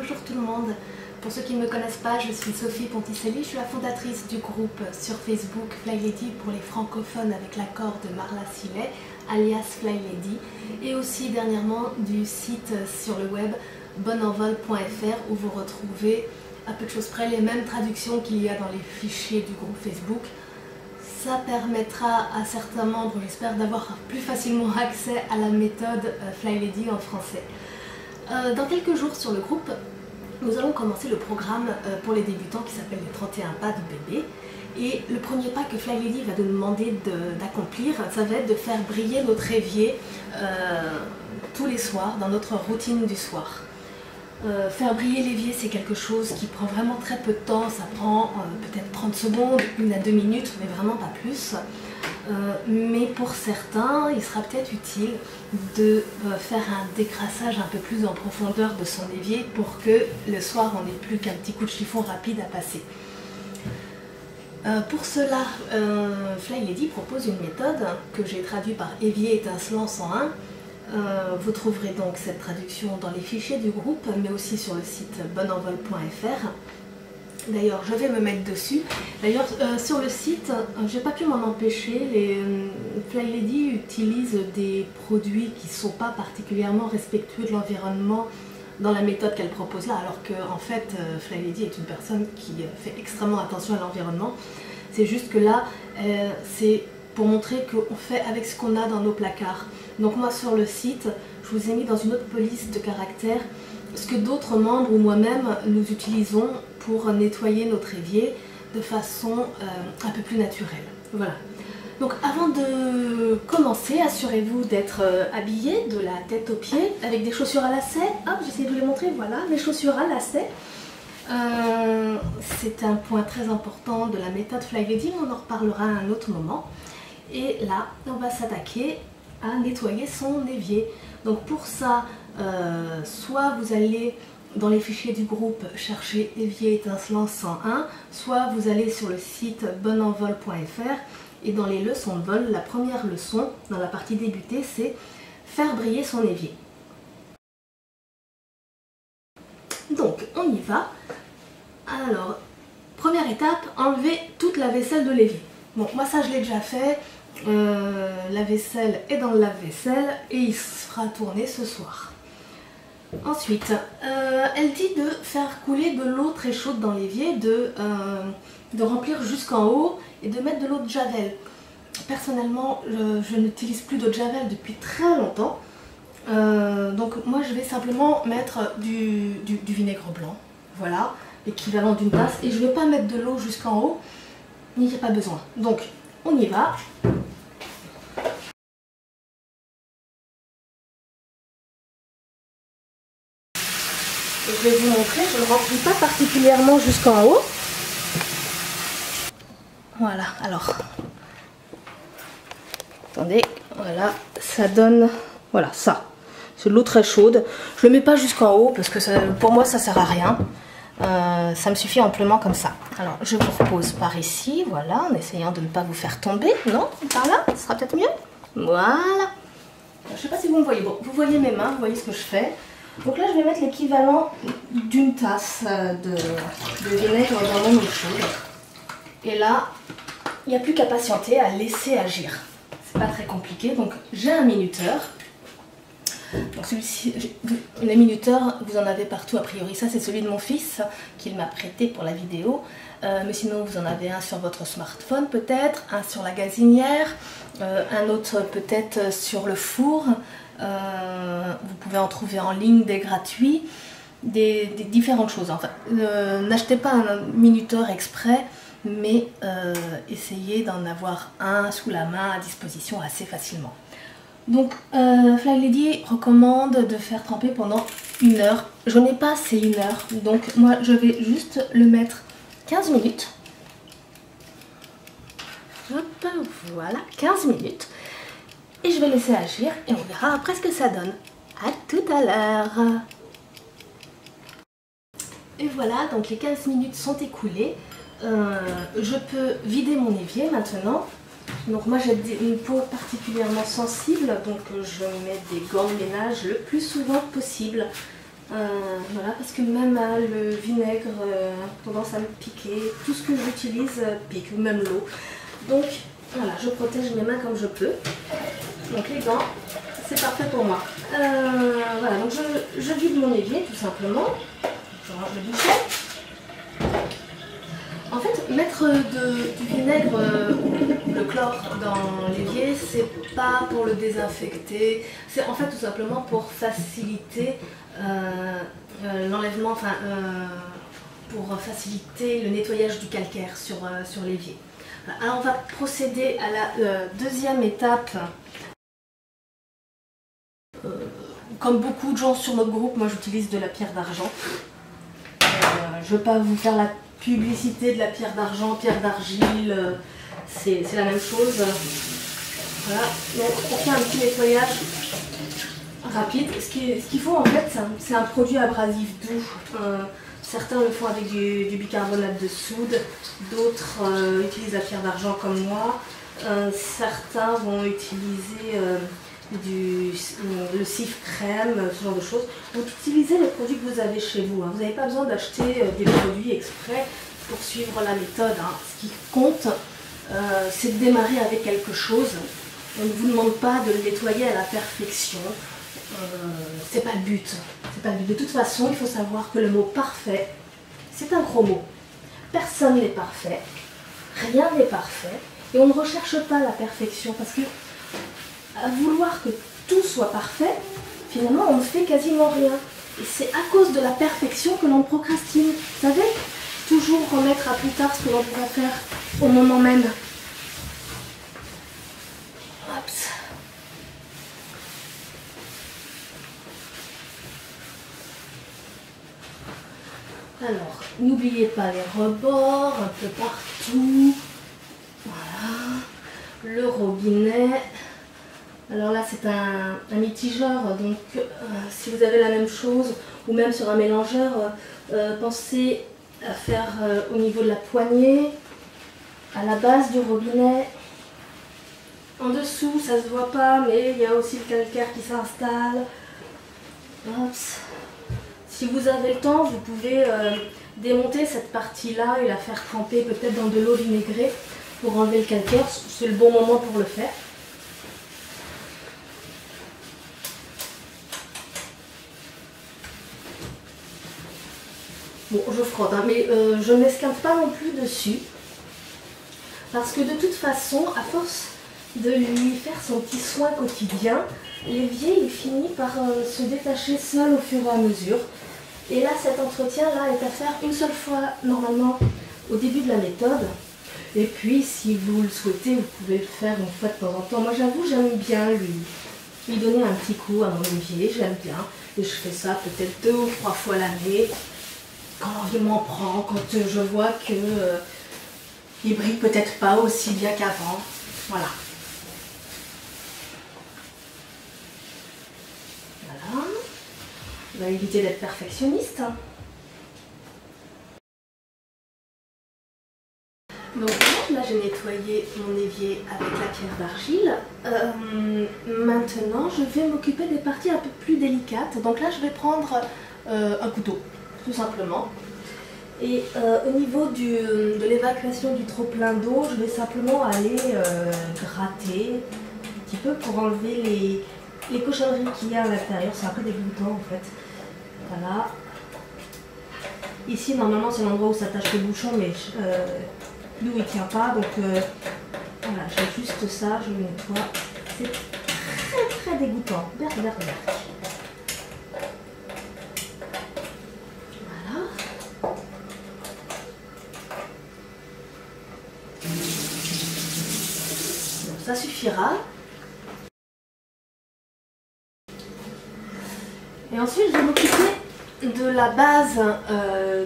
Bonjour tout le monde. Pour ceux qui ne me connaissent pas, je suis Sophie Ponticelli, je suis la fondatrice du groupe sur Facebook Fly Lady pour les francophones avec l'accord de Marla Sillet, alias Fly Lady, et aussi dernièrement du site sur le web bonenvol.fr où vous retrouvez à peu de choses près les mêmes traductions qu'il y a dans les fichiers du groupe Facebook. Ça permettra à certains membres, j'espère, d'avoir plus facilement accès à la méthode Fly Lady en français. Dans quelques jours sur le groupe, nous allons commencer le programme pour les débutants qui s'appelle les 31 pas du bébé. Et le premier pas que Fly Lady va nous demander d'accomplir, ça va être de faire briller notre évier tous les soirs dans notre routine du soir. Faire briller l'évier, c'est quelque chose qui prend vraiment très peu de temps, ça prend peut-être 30 secondes, 1 à 2 minutes, mais vraiment pas plus. Mais pour certains, il sera peut-être utile de faire un décrassage un peu plus en profondeur de son évier pour que le soir on n'ait plus qu'un petit coup de chiffon rapide à passer. Pour cela, Fly Lady propose une méthode que j'ai traduite par évier étincelant 101. Vous trouverez donc cette traduction dans les fichiers du groupe, mais aussi sur le site bonenvol.fr. D'ailleurs, je vais me mettre dessus. D'ailleurs, sur le site, j'ai pas pu m'en empêcher. Fly Lady utilise des produits qui ne sont pas particulièrement respectueux de l'environnement dans la méthode qu'elle propose là, alors que en fait, Fly Lady est une personne qui fait extrêmement attention à l'environnement. C'est juste que là, c'est pour montrer qu'on fait avec ce qu'on a dans nos placards. Donc moi, sur le site, je vous ai mis dans une autre police de caractères ce que d'autres membres ou moi-même nous utilisons pour nettoyer notre évier de façon un peu plus naturelle. Voilà. Donc avant de commencer, assurez-vous d'être habillé de la tête aux pieds avec des chaussures à lacets. Hop, j'essaie de vous les montrer, voilà, les chaussures à lacets. C'est un point très important de la méthode Fly Lady, on en reparlera à un autre moment. Et là, on va s'attaquer à nettoyer son évier. Donc pour ça, soit vous allez dans les fichiers du groupe chercher évier étincelant 101, soit vous allez sur le site bonenvol.fr et dans les leçons de vol, la première leçon dans la partie débutée, c'est faire briller son évier. Donc on y va. Alors, première étape, enlever toute la vaisselle de l'évier. Bon, moi ça je l'ai déjà fait. La vaisselle est dans le lave-vaisselle et il se fera tourner ce soir. Ensuite, elle dit de faire couler de l'eau très chaude dans l'évier, de remplir jusqu'en haut et de mettre de l'eau de Javel. Personnellement, je n'utilise plus d'eau de Javel depuis très longtemps. Donc moi je vais simplement mettre du vinaigre blanc, voilà, l'équivalent d'une tasse, et je ne vais pas mettre de l'eau jusqu'en haut, il n'y a pas besoin. Donc on y va. Je vais vous montrer, je ne le remplis pas particulièrement jusqu'en haut. Voilà, alors. Attendez, voilà, ça donne, voilà, ça. C'est de l'eau très chaude. Je ne le mets pas jusqu'en haut parce que ça, pour moi ça ne sert à rien. Ça me suffit amplement comme ça. Alors je vous repose par ici, voilà, en essayant de ne pas vous faire tomber. Non, par là, ce sera peut-être mieux. Voilà. Je ne sais pas si vous me voyez. Bon, vous voyez mes mains, vous voyez ce que je fais. Donc là je vais mettre l'équivalent d'une tasse de vinaigre dans mon eau chaude. Et là, il n'y a plus qu'à patienter, à laisser agir. C'est pas très compliqué. Donc j'ai un minuteur. Donc celui-ci, les minuteurs, vous en avez partout a priori. Ça c'est celui de mon fils qu'il m'a prêté pour la vidéo. Mais sinon vous en avez un sur votre smartphone peut-être, un sur la gazinière, un autre peut-être sur le four. Vous pouvez en trouver en ligne des gratuits, des différentes choses. Enfin, n'achetez pas un minuteur exprès, mais essayez d'en avoir un sous la main à disposition assez facilement. Donc Fly Lady recommande de faire tremper pendant 1 heure. Je n'ai pas assez 1 heure, donc moi je vais juste le mettre 15 minutes. Hop, voilà, 15 minutes. Et je vais laisser agir et on verra après ce que ça donne. A tout à l'heure. Et voilà, donc les 15 minutes sont écoulées. Je peux vider mon évier maintenant. Donc moi j'ai une peau particulièrement sensible, donc je mets des gants de ménage le plus souvent possible Voilà, parce que même le vinaigre a tendance à me piquer. Tout ce que j'utilise pique, ou même l'eau. Donc voilà, je protège mes mains comme je peux. Donc les gants, c'est parfait pour moi. Voilà, donc je vide mon évier tout simplement. Je range le bouchon. En fait, mettre du vinaigre ou le chlore dans l'évier, c'est pas pour le désinfecter, c'est en fait tout simplement pour faciliter l'enlèvement, enfin pour faciliter le nettoyage du calcaire sur l'évier. Alors on va procéder à la deuxième étape. Comme beaucoup de gens sur notre groupe, moi j'utilise de la pierre d'argent. Je ne vais pas vous faire la publicité de la pierre d'argent, pierre d'argile, c'est la même chose. Voilà, donc on fait un petit nettoyage rapide. Ce qu'il faut en fait, c'est un produit abrasif doux. Certains le font avec du bicarbonate de soude, d'autres utilisent la pierre d'argent comme moi. Certains vont utiliser le cif crème, ce genre de choses. Donc utilisez les produits que vous avez chez vous. Vous n'avez pas besoin d'acheter des produits exprès pour suivre la méthode. Ce qui compte, c'est de démarrer avec quelque chose. On ne vous demande pas de le nettoyer à la perfection. C'est pas le but. C'est pas le but. De toute façon, il faut savoir que le mot parfait, c'est un gros mot. Personne n'est parfait. Rien n'est parfait. Et on ne recherche pas la perfection parce que à vouloir que tout soit parfait, finalement on ne fait quasiment rien. Et c'est à cause de la perfection que l'on procrastine. Vous savez, toujours remettre à plus tard ce que l'on pourrait faire au moment même. Oups. Alors, n'oubliez pas les rebords, un peu partout. Voilà. Le robinet. Alors là c'est un mitigeur, donc si vous avez la même chose ou même sur un mélangeur, pensez à faire au niveau de la poignée, à la base du robinet. En dessous ça se voit pas mais il y a aussi le calcaire qui s'installe. Si vous avez le temps, vous pouvez démonter cette partie là et la faire tremper peut-être dans de l'eau vinaigrée pour enlever le calcaire, c'est le bon moment pour le faire. Bon, je frotte, mais je ne m'esquinte pas non plus dessus. Parce que de toute façon, à force de lui faire son petit soin quotidien, l'évier il finit par se détacher seul au fur et à mesure. Et là, cet entretien-là est à faire une seule fois, normalement, au début de la méthode. Et puis, si vous le souhaitez, vous pouvez le faire une fois de temps en temps. Moi, j'avoue, j'aime bien lui donner un petit coup à mon évier, j'aime bien. Et je fais ça peut-être 2 ou 3 fois l'année. Quand l'envie m'en prend, quand je vois que il brille peut-être pas aussi bien qu'avant. Voilà. Voilà. On va éviter d'être perfectionniste. Donc là j'ai nettoyé mon évier avec la pierre d'argile. Maintenant je vais m'occuper des parties un peu plus délicates. Donc là je vais prendre un couteau, tout simplement. Et au niveau de l'évacuation du trop plein d'eau, je vais simplement aller gratter un petit peu pour enlever les cochonneries qu'il y a à l'intérieur. C'est un peu dégoûtant en fait. Voilà. Ici normalement c'est l'endroit où s'attache le bouchon, mais lui il ne tient pas. Donc voilà, j'ai juste ça, je le nettoie. C'est très très dégoûtant. Berk, berk, berk. Ça suffira. Et ensuite, je vais m'occuper de la base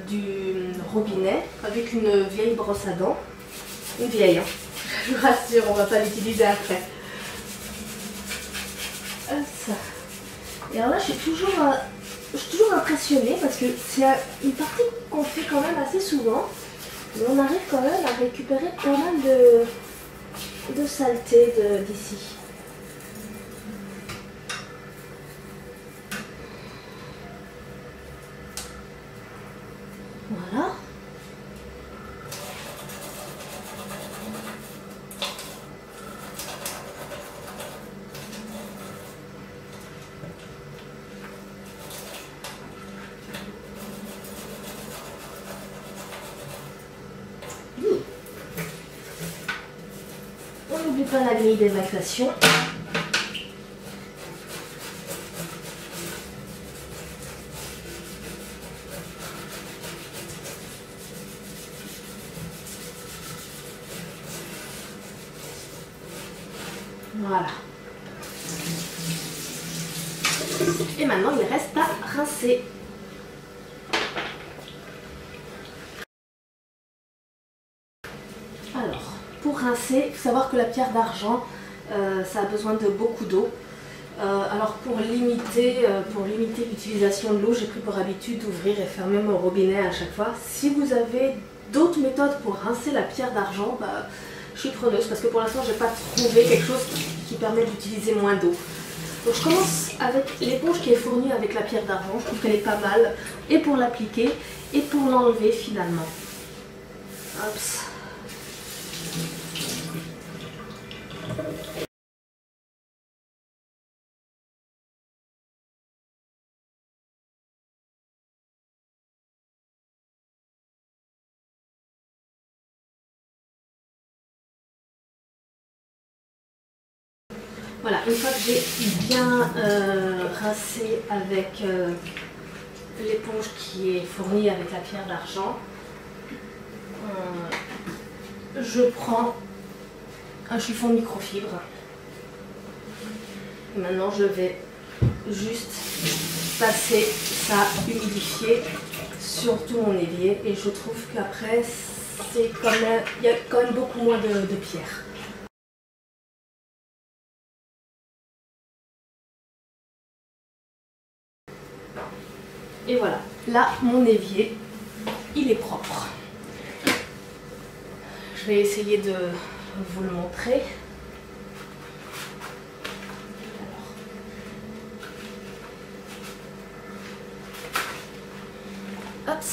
du robinet avec une vieille brosse à dents. Une vieille, hein. Je vous rassure, on ne va pas l'utiliser après. Ça. Et alors là, je suis toujours impressionnée parce que c'est une partie qu'on fait quand même assez souvent. Mais on arrive quand même à récupérer pas mal de saleté d'ici. Voilà. On n'oublie pas la grille d'évacuation. Voilà. Et maintenant, il reste à rincer. Alors, pour rincer, il faut savoir que la pierre d'argent, ça a besoin de beaucoup d'eau. Alors pour limiter l'utilisation de l'eau, j'ai pris pour habitude d'ouvrir et fermer mon robinet à chaque fois. Si vous avez d'autres méthodes pour rincer la pierre d'argent, bah, je suis preneuse parce que pour l'instant je n'ai pas trouvé quelque chose qui permet d'utiliser moins d'eau. Donc je commence avec l'éponge qui est fournie avec la pierre d'argent. Je trouve qu'elle est pas mal, et pour l'appliquer et pour l'enlever finalement. Hop. Voilà, une fois que j'ai bien rincé avec l'éponge qui est fournie avec la pierre d'argent, je prends un chiffon microfibre. Et maintenant je vais juste passer ça humidifié sur tout mon évier et je trouve qu'après il y a quand même beaucoup moins de pierre. Et voilà, là mon évier, il est propre. Je vais essayer de vous le montrer. Alors, hop,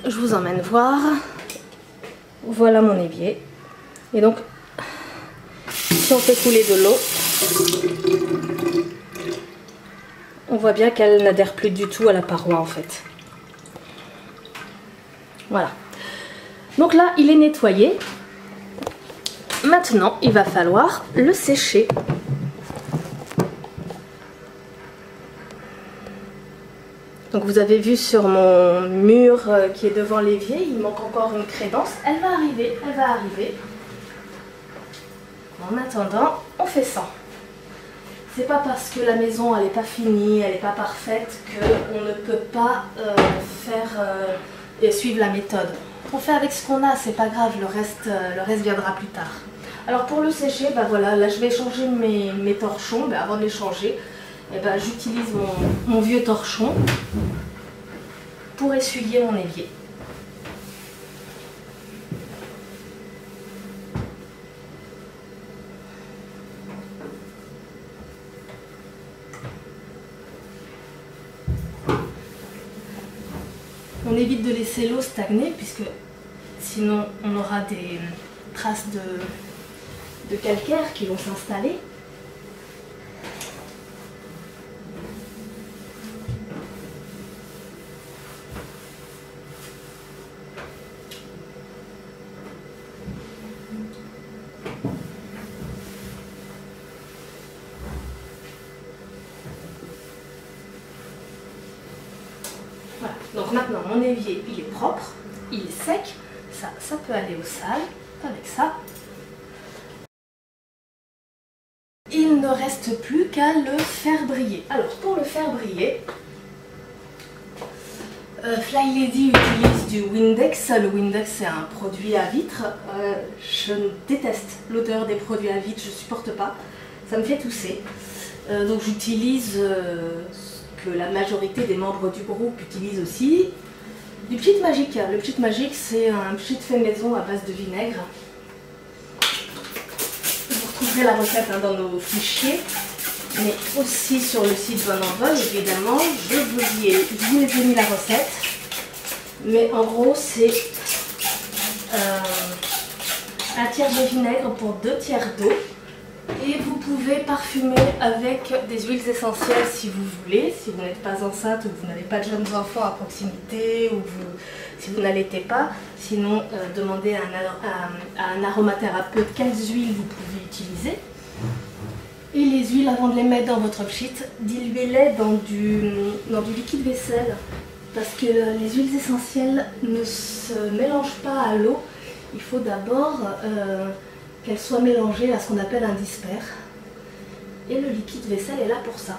je vous emmène voir. Voilà mon évier. Et donc, si on fait couler de l'eau, on voit bien qu'elle n'adhère plus du tout à la paroi en fait. Voilà. Donc là, il est nettoyé. Maintenant, il va falloir le sécher. Donc vous avez vu sur mon mur qui est devant l'évier, il manque encore une crédence. Elle va arriver, elle va arriver. En attendant, on fait ça. C'est pas parce que la maison elle n'est pas finie, elle n'est pas parfaite qu'on ne peut pas suivre la méthode. On fait avec ce qu'on a, c'est pas grave, le reste viendra plus tard. Alors pour le sécher, bah voilà, là je vais changer mes torchons. Bah avant de les changer, bah, j'utilise mon vieux torchon pour essuyer mon évier. On évite de laisser l'eau stagner puisque sinon on aura des traces de calcaire qui vont s'installer. Voilà. Donc maintenant mon évier il est propre, il est sec, ça peut aller au sale avec ça. Il ne reste plus qu'à le faire briller. Alors pour le faire briller, Fly Lady utilise du Windex. Le Windex c'est un produit à vitre. Je déteste l'odeur des produits à vitre, je ne supporte pas. Ça me fait tousser. Donc j'utilise ce que la majorité des membres du groupe utilisent aussi. Du Pchit Magique. Le Pchit Magique c'est un pchit fait maison à base de vinaigre. Vous retrouverez la recette dans nos fichiers, mais aussi sur le site Bon Envol évidemment. Je vous ai mis la recette. Mais en gros, c'est un tiers de vinaigre pour 2 tiers d'eau. Et vous pouvez parfumer avec des huiles essentielles si vous voulez, si vous n'êtes pas enceinte ou que vous n'avez pas de jeunes enfants à proximité ou si vous n'allaitez pas. Sinon, demandez à un aromathérapeute quelles huiles vous pouvez utiliser. Et les huiles, avant de les mettre dans votre pchit, diluez-les dans du liquide vaisselle. Parce que les huiles essentielles ne se mélangent pas à l'eau. Il faut d'abord qu'elles soient mélangées à ce qu'on appelle un disper. Et le liquide vaisselle est là pour ça.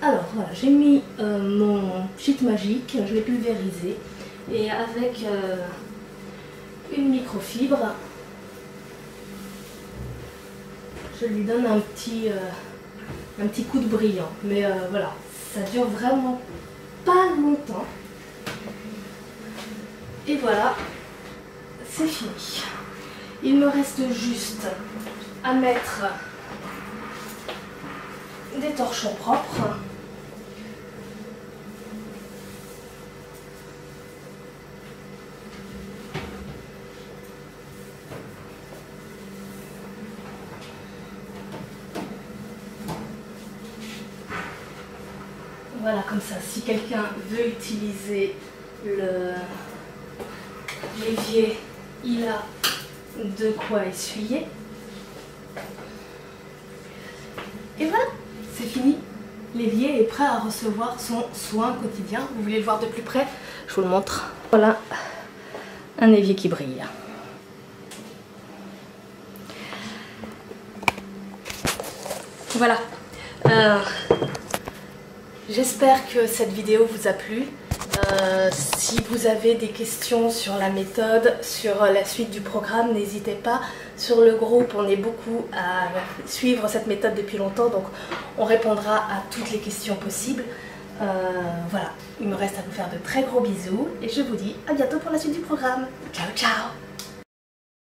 Alors voilà, j'ai mis mon pchit magique, je l'ai pulvérisé. Et avec une microfibre, je lui donne un petit coup de brillant. Mais voilà, ça dure vraiment pas longtemps. Et voilà, c'est fini. Il me reste juste à mettre des torchons propres. Voilà, comme ça, si quelqu'un veut utiliser l'évier, il a de quoi essuyer. Et voilà, c'est fini. L'évier est prêt à recevoir son soin quotidien. Vous voulez le voir de plus près? Je vous le montre. Voilà, un évier qui brille. Voilà. J'espère que cette vidéo vous a plu. Si vous avez des questions sur la méthode, sur la suite du programme, n'hésitez pas. Sur le groupe, on est beaucoup à suivre cette méthode depuis longtemps, donc on répondra à toutes les questions possibles. Voilà, il me reste à vous faire de très gros bisous et je vous dis à bientôt pour la suite du programme. Ciao, ciao!